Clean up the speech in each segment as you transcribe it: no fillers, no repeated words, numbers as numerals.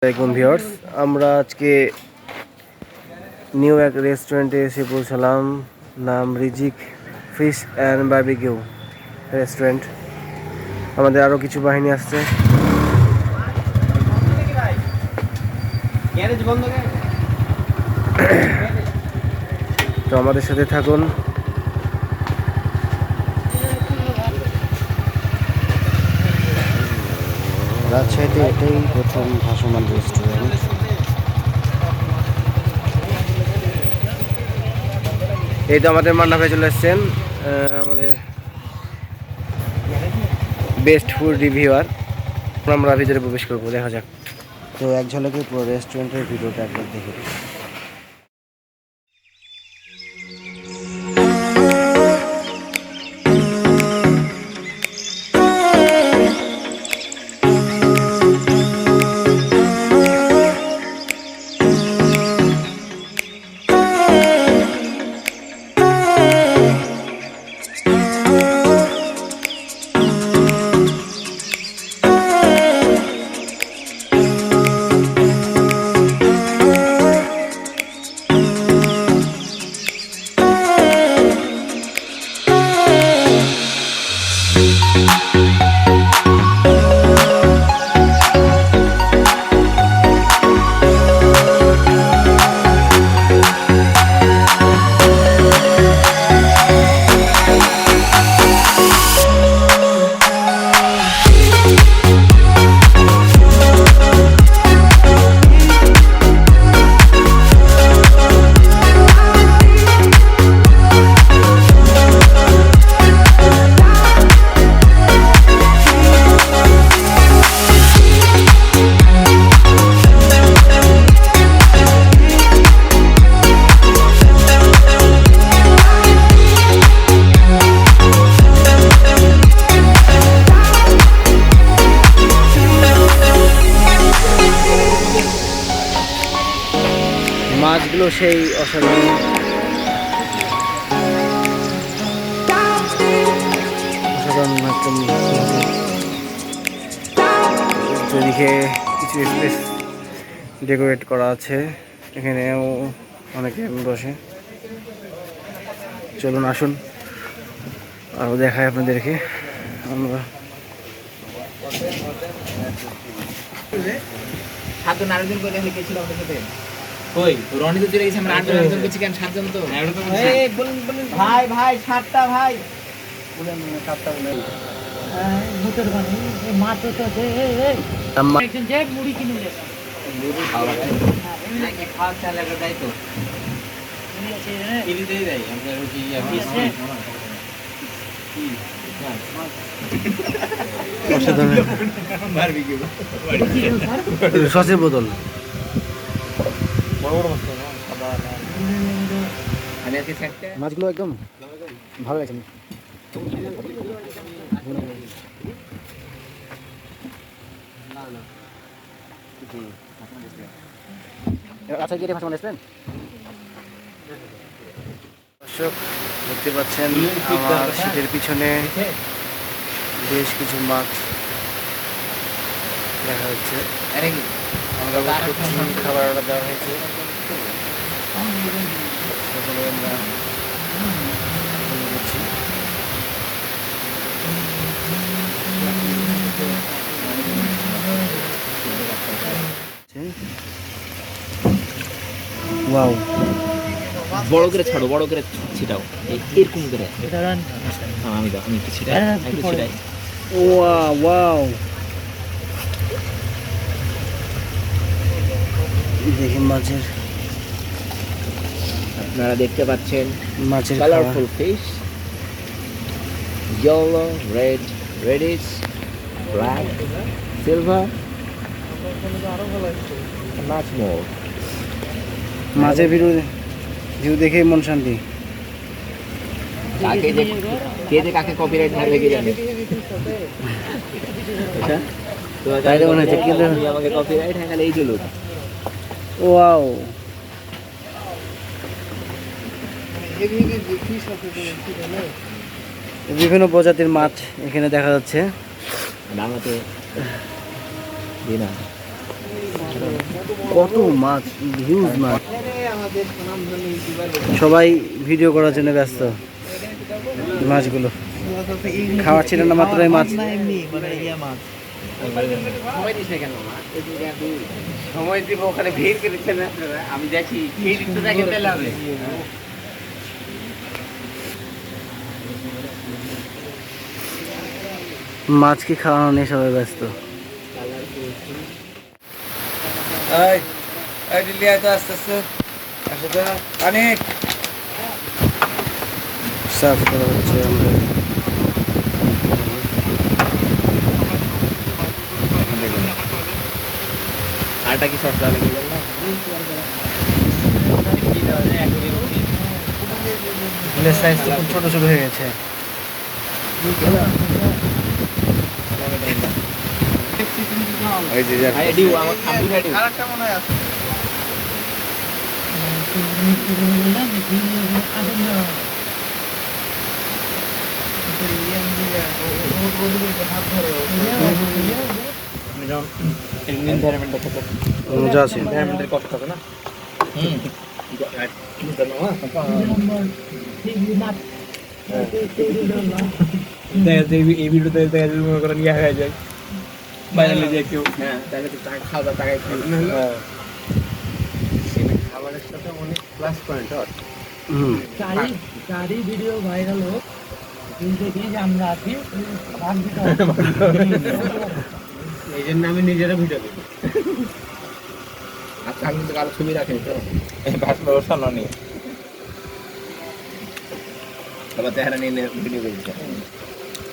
আসসালামু ভিউয়ার্স, আমরা আজকে নিউ এক রেস্টুরেন্টে এসে পৌঁছালাম। নাম রিজিক ফিশ অ্যান্ড বারবিকিউ রেস্টুরেন্ট। আমাদের আরও কিছু বাহিনী আসছে। তো আমাদের সাথে থাকুন। রাজশাহীতে এটাই প্রথম ভাসমান রেস্টুরেন্ট। এই তো আমাদের মান্না ভাই চলে এসছেন, আমাদের বেস্ট ফুড রিভিউয়ার। আমরা ভিতরে প্রবেশ করবো, দেখা যাক। তো এক ঝলকে পুরো রেস্টুরেন্টের ভিডিওটা একবার দেখে দিই। মাছগুলো সেই অসাধারণ। এদিকে কিছু স্পেস ডেকোরেট করা আছে, এখানেও অনেকে বসে। চলুন আসুন আরও দেখাই আপনাদেরকে। আমরা কই রনি তো চলে গেছে, আমরা 8 জন করছি কেন 7 জন তো এই বলুন ভাই ভাই 7টা ভাই বলেন 7টা বলেন মোটর বানি এই মাছ তো দে একজন যে মুড়ি কিনে নিয়ে আসে মুড়ি খাওয়া নাকি খাওয়া চলে গেল তাই তো মুড়ি আছে রে কিনে দেই দেই আমরা রুটি বিস্কুট কি অসাধারণ বারবিকিউ সসের বোতল। মাছগুলো একদম ভালো লাগছে। আচ্ছা, গিয়ে ভাষা রেস্টুরেন্ট দর্শক দেখতে পাচ্ছেন আমার শীতের পিছনে বেশ কিছু মাছ দেখা যাচ্ছে। আমরা খাবার অর্ডার দেওয়া হয়েছে। ওয়াও, বড় করে ছাড়ো, বড় করে ছিটাও এরকম করে। আমি একটু ছিটাই, একটু ছিটাই। ওয়াও ওয়াও, দেখেন মাছের, আপনারা দেখতে পাচ্ছেন মাছের colourful fish, yellow, red, reddish, black, silver, much more. মাছের ভিউ দেখে মন শান্তি। কাকে কপিরাইট মারবে কি জানি। আচ্ছা তো তাইলে মনে হচ্ছে কিন্তু আমাকে কপিরাইট হ্যাঁ এই চলুক। ওয়াও, বিভিন্ন প্রজাতির মাছ এখানে দেখা যাচ্ছে। বাংলাতে কত মাছ, হিউজ মাছ। সবাই ভিডিও করার জন্য ব্যস্ত। মাছগুলো খাওয়াচ্ছিলেন না মাত্রই মাছ। সময় দিব ওখানে ভিড় করেছেন আপনারা, আমি দেখি ভিড় তো দেখে পেলে হবে। মাছ কি খাওয়ানো নিয়ে সবাই ব্যস্ত। আস্তে আস্তে অনেক সার্ভ করা হচ্ছে আমাদের। আটা কি সব ডালে গেল না লেস সাইজ তো খুব ছোট ছোট হয়ে গেছে। এই যে আইডি আমার খাবি আইডি আরেকটা মনে হয় আছে মজা আছে। কষ্ট হবে না এই ভিডিওতে মনে করেন ইয়ে হয়ে যায় বাইরে যে কেউ তাহলে তো খাওয়া টাকায় খাবারের সাথে অনেক প্লাস পয়েন্ট হয়। চারি ভিডিও ভাইরাল হোক কিন্তু আমরা আছি এই জন্য আমি নিজেরা ভিডিও দিই। আচ্ছা আমি তো কারো ছবি রাখিনি তো এই ভাষণ ব্যবস্থা নেই আবার চেহারা নিয়ে ভিডিও করছি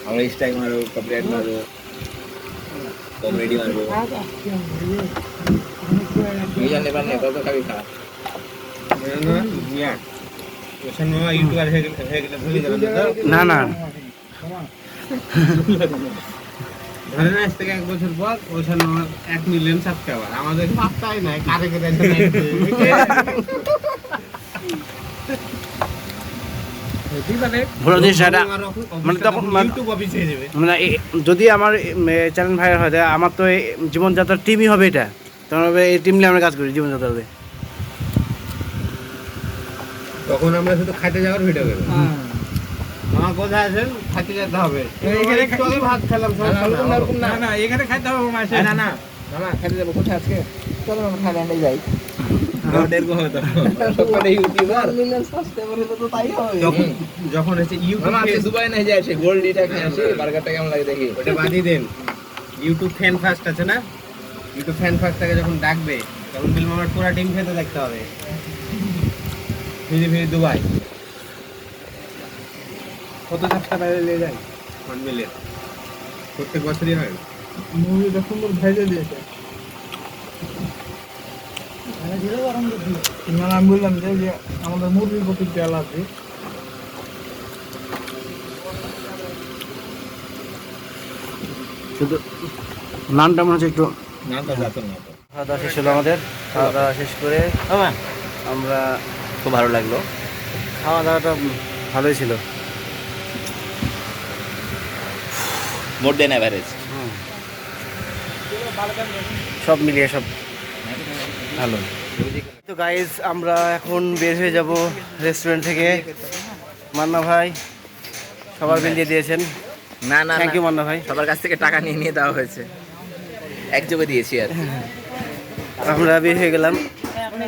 আমরা স্ট্রাইক মারবো কপিরাইট মারবো কমেডি মারবো এই জানলে পারলে কত খাবি খা না না ধরেন আজ থেকে 1 বছর পর ওইখানে 1 মিলিয়ন সাবস্ক্রাইবার আমাদের পাত্তাই নাই কারে কে দেখে মানে তখন ইউটিউব অফিস হয়ে যাবে। মানে যদি আমার চ্যানেল ভাইরাল হয় আমার তো এই জীবনযাত্রার টিমই হবে এটা। তখন হবে এই টিম নিয়ে আমরা কাজ করি জীবনযাত্রাতে। তখন আমরা শুধু খাইতে যাওয়ার ভিডিও করব। মামা কোথায় আছেন? খাইতে যেতে হবে। এখানে একটু ভাত খেলাম না না এখানে খাইতে হবে মাসে। না না মামা খাইতে যাব কোথায় আজকে? চলো আমরা থাইল্যান্ডে যাই। আমাদের গো হতো। সকালে ইউটিউবার মিলিয়ন সাবস্ক্রাইবার হলো তো তাই হবে। যখন এসে ইউটিউব থেকে দুবাই না যায় সে গোল্ডিটা খেয়ে আসে বার্গারটা কেমন লাগে দেখি। ওটা বাদি দেন। ইউটিউব ফ্যান ফার্স্ট আছে না? ইউটিউব ফ্যান ফার্স্ট থেকে যখন ডাকবে তখন বিল মামার পুরো টিম খেতে দেখতে হবে। ফিরে দুবাই কত সাবস্ক্রাইবার নিয়ে যায় 1 মিলিয়ন প্রত্যেক বছরই হয়। মুভি দেখুন ভাইজে দিয়েছে আমি বললাম যে আমাদের মুভির প্রতি তেল আছে শুধু নানটা মনে হচ্ছে একটু নানটা যাতো না তো। খাওয়া দাওয়া শেষ হলো আমাদের। খাওয়া দাওয়া শেষ করে আমরা খুব ভালো লাগলো। খাওয়া দাওয়াটা ভালোই ছিল। মোর দেন এভারেজ সব মিলিয়ে সব ভালো। তো গাইজ আমরা এখন বের হয়ে যাব রেস্টুরেন্ট থেকে। মান্না ভাই সবার বিল দিয়ে দিয়েছেন। না না থ্যাংক ইউ মান্না ভাই। সবার কাছ থেকে টাকা নিয়ে দেওয়া হয়েছে একযোগে দিয়েছি আর আমরা বের হয়ে গেলাম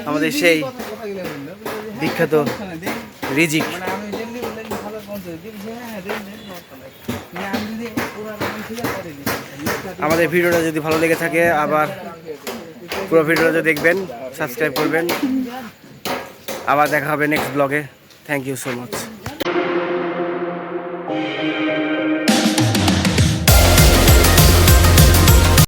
আমাদের সেই বিখ্যাত রিজিক। আমাদের ভিডিওটা যদি ভালো লেগে থাকে আবার পুরো ভিডিওটা দেখবেন, সাবস্ক্রাইব করবেন। আবার দেখা হবে next blog. Thank you so much.